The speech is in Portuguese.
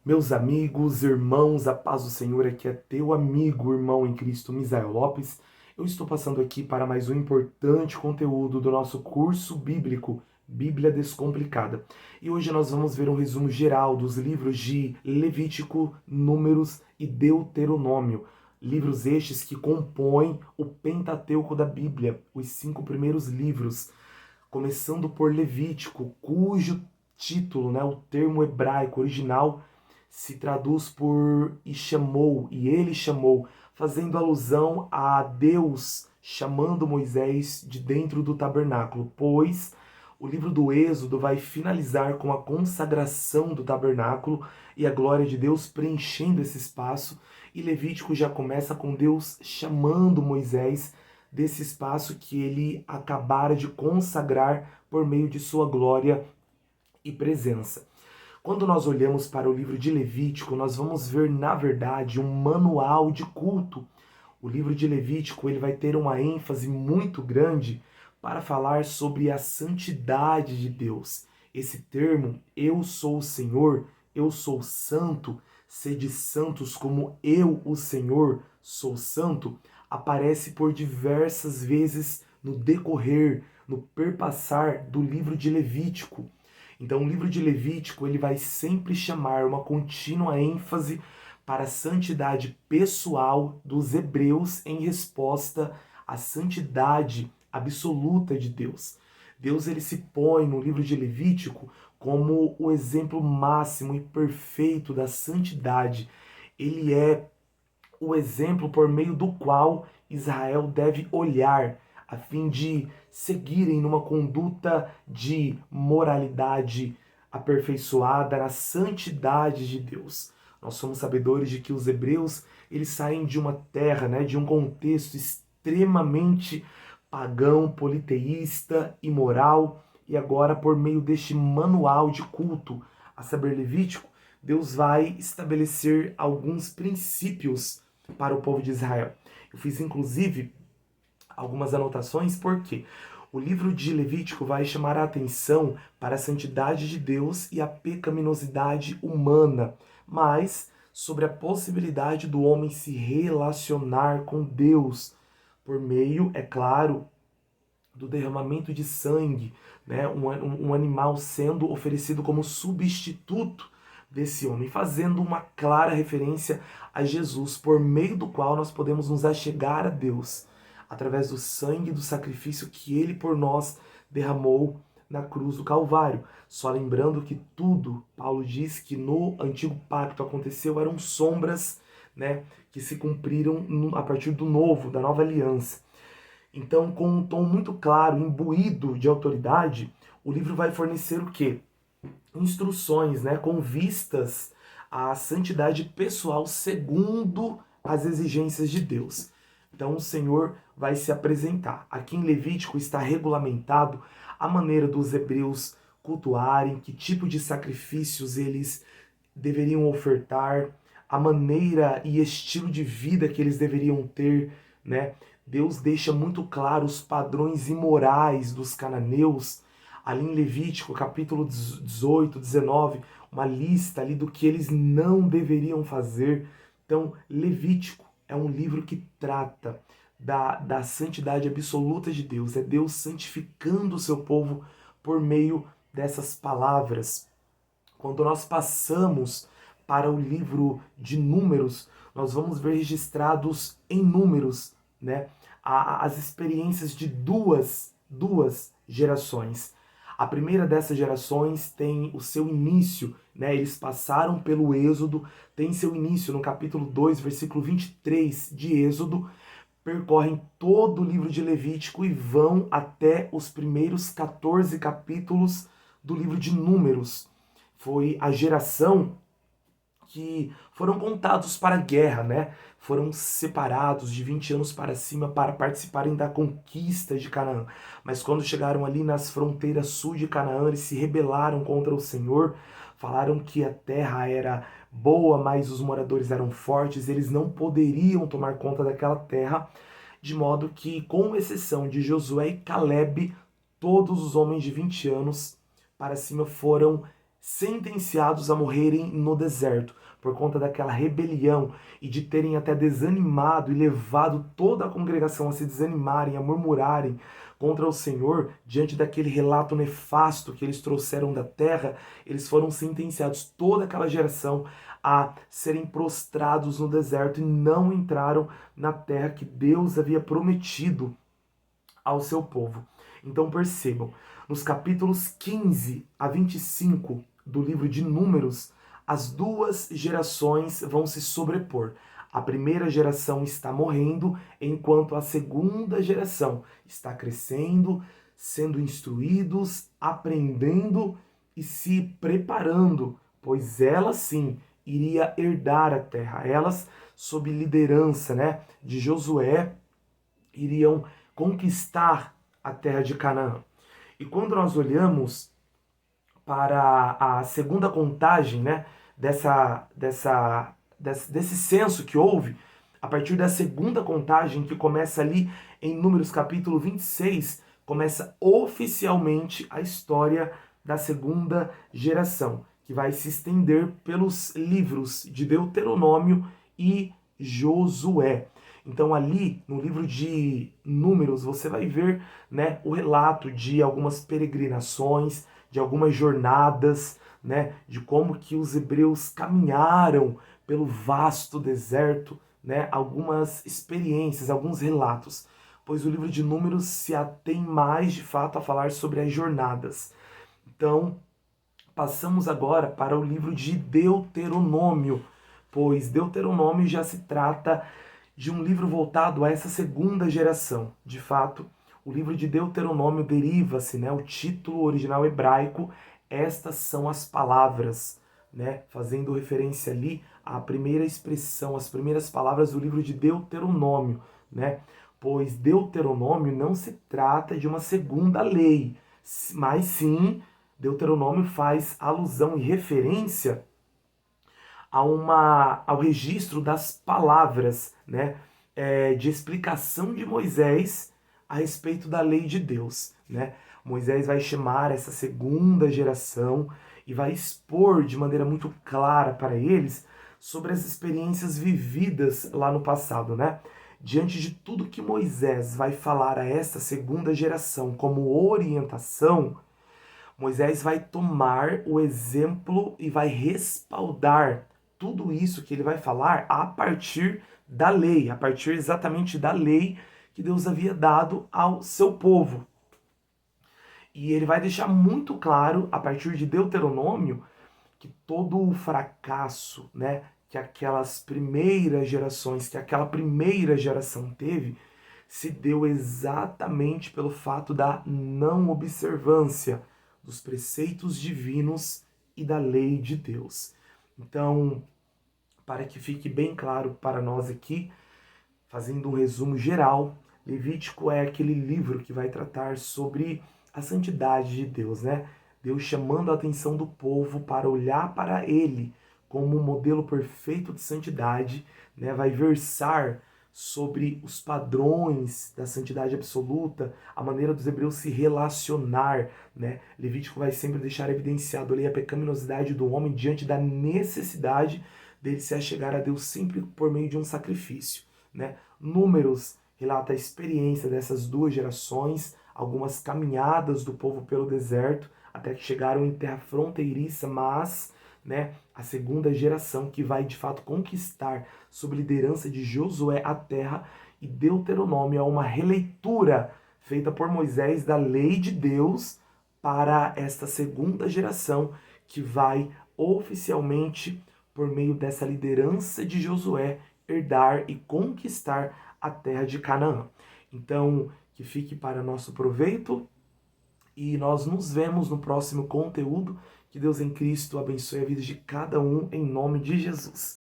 Meus amigos, irmãos, a paz do Senhor, aqui é teu amigo, irmão em Cristo, Misael Lopes. Eu estou passando aqui para mais um importante conteúdo do nosso curso bíblico, Bíblia Descomplicada. E hoje nós vamos ver um resumo geral dos livros de Levítico, Números e Deuteronômio. Livros estes que compõem o Pentateuco da Bíblia, os 5 primeiros livros, começando por Levítico, cujo título, o termo hebraico original, se traduz por e ele chamou, fazendo alusão a Deus chamando Moisés de dentro do tabernáculo, pois o livro do Êxodo vai finalizar com a consagração do tabernáculo e a glória de Deus preenchendo esse espaço, e Levítico já começa com Deus chamando Moisés desse espaço que ele acabara de consagrar por meio de sua glória e presença. Quando nós olhamos para o livro de Levítico, nós vamos ver, na verdade, um manual de culto. O livro de Levítico ele vai ter uma ênfase muito grande para falar sobre a santidade de Deus. Esse termo, eu sou o Senhor, eu sou santo, sede santos como eu, o Senhor, sou santo, aparece por diversas vezes no decorrer, no perpassar do livro de Levítico. Então, o livro de Levítico ele vai sempre chamar uma contínua ênfase para a santidade pessoal dos hebreus em resposta à santidade absoluta de Deus. Deus ele se põe no livro de Levítico como o exemplo máximo e perfeito da santidade. Ele é o exemplo por meio do qual Israel deve olhar a fim de seguirem numa conduta de moralidade aperfeiçoada na santidade de Deus. Nós somos sabedores de que os hebreus eles saem de uma terra, de um contexto extremamente pagão, politeísta, imoral, e agora por meio deste manual de culto, a saber Levítico, Deus vai estabelecer alguns princípios para o povo de Israel. Eu fiz inclusive algumas anotações porque o livro de Levítico vai chamar a atenção para a santidade de Deus e a pecaminosidade humana, mas sobre a possibilidade do homem se relacionar com Deus por meio, é claro, do derramamento de sangue, um animal sendo oferecido como substituto desse homem, fazendo uma clara referência a Jesus, por meio do qual nós podemos nos achegar a Deus, através do sangue e do sacrifício que ele por nós derramou na cruz do Calvário. Só lembrando que tudo, Paulo diz que no antigo pacto aconteceu, eram sombras, que se cumpriram a partir do novo, da nova aliança. Então, com um tom muito claro, imbuído de autoridade, o livro vai fornecer o quê? Instruções, com vistas à santidade pessoal segundo as exigências de Deus. Então o Senhor vai se apresentar. Aqui em Levítico está regulamentado a maneira dos hebreus cultuarem, que tipo de sacrifícios eles deveriam ofertar, a maneira e estilo de vida que eles deveriam ter, Deus deixa muito claro os padrões imorais dos cananeus, ali em Levítico, capítulo 18, 19, uma lista ali do que eles não deveriam fazer. Então, Levítico é um livro que trata da santidade absoluta de Deus. É Deus santificando o seu povo por meio dessas palavras. Quando nós passamos para o livro de Números, nós vamos ver registrados em números, as experiências de duas gerações. A primeira dessas gerações tem o seu início, eles passaram pelo Êxodo, tem seu início no capítulo 2, versículo 23 de Êxodo, percorrem todo o livro de Levítico e vão até os primeiros 14 capítulos do livro de Números. Foi a geração que foram contados para a guerra, foram separados de 20 anos para cima para participarem da conquista de Canaã. Mas quando chegaram ali nas fronteiras sul de Canaã, eles se rebelaram contra o Senhor, falaram que a terra era boa, mas os moradores eram fortes, eles não poderiam tomar conta daquela terra, de modo que, com exceção de Josué e Calebe, todos os homens de 20 anos para cima foram sentenciados a morrerem no deserto, por conta daquela rebelião e de terem até desanimado e levado toda a congregação a se desanimarem, a murmurarem contra o Senhor, diante daquele relato nefasto que eles trouxeram da terra, eles foram sentenciados, toda aquela geração, a serem prostrados no deserto e não entraram na terra que Deus havia prometido ao seu povo. Então percebam, nos capítulos 15 a 25 do livro de Números, as duas gerações vão se sobrepor. A primeira geração está morrendo, enquanto a segunda geração está crescendo, sendo instruídos, aprendendo e se preparando, pois ela sim iria herdar a terra. Elas, sob liderança, de Josué, iriam conquistar a terra de Canaã. E quando nós olhamos para a segunda contagem, desse censo que houve, a partir da segunda contagem, que começa ali em Números capítulo 26, começa oficialmente a história da segunda geração, que vai se estender pelos livros de Deuteronômio e Josué. Então ali no livro de Números você vai ver, o relato de algumas peregrinações, de algumas jornadas, de como que os hebreus caminharam pelo vasto deserto, algumas experiências, alguns relatos, pois o livro de Números se atém mais de fato a falar sobre as jornadas. Então, passamos agora para o livro de Deuteronômio, pois Deuteronômio já se trata de um livro voltado a essa segunda geração. De fato, o livro de Deuteronômio deriva-se, o título original hebraico, estas são as palavras, fazendo referência ali à primeira expressão, às primeiras palavras do livro de Deuteronômio, pois Deuteronômio não se trata de uma segunda lei, mas sim Deuteronômio faz alusão e referência ao registro das palavras, de explicação de Moisés a respeito da lei de Deus. Moisés vai chamar essa segunda geração e vai expor de maneira muito clara para eles sobre as experiências vividas lá no passado. Diante de tudo que Moisés vai falar a essa segunda geração como orientação, Moisés vai tomar o exemplo e vai respaldar tudo isso que ele vai falar a partir da lei, a partir exatamente da lei que Deus havia dado ao seu povo. E ele vai deixar muito claro, a partir de Deuteronômio, que todo o fracasso, que aquelas primeiras gerações, que aquela primeira geração teve, se deu exatamente pelo fato da não observância dos preceitos divinos e da lei de Deus. Então, para que fique bem claro para nós aqui, fazendo um resumo geral, Levítico é aquele livro que vai tratar sobre a santidade de Deus, Deus chamando a atenção do povo para olhar para ele como um modelo perfeito de santidade, vai versar sobre os padrões da santidade absoluta, a maneira dos hebreus se relacionar, Levítico vai sempre deixar evidenciado ali a pecaminosidade do homem diante da necessidade dele se achegar a Deus sempre por meio de um sacrifício, Números relata a experiência dessas duas gerações, algumas caminhadas do povo pelo deserto, até que chegaram em terra fronteiriça, mas a segunda geração que vai de fato conquistar, sob liderança de Josué, a terra, e Deuteronômio é uma releitura feita por Moisés da lei de Deus para esta segunda geração que vai oficialmente, por meio dessa liderança de Josué, herdar e conquistar a terra de Canaã. Então, que fique para nosso proveito e nós nos vemos no próximo conteúdo. Que Deus em Cristo abençoe a vida de cada um, em nome de Jesus.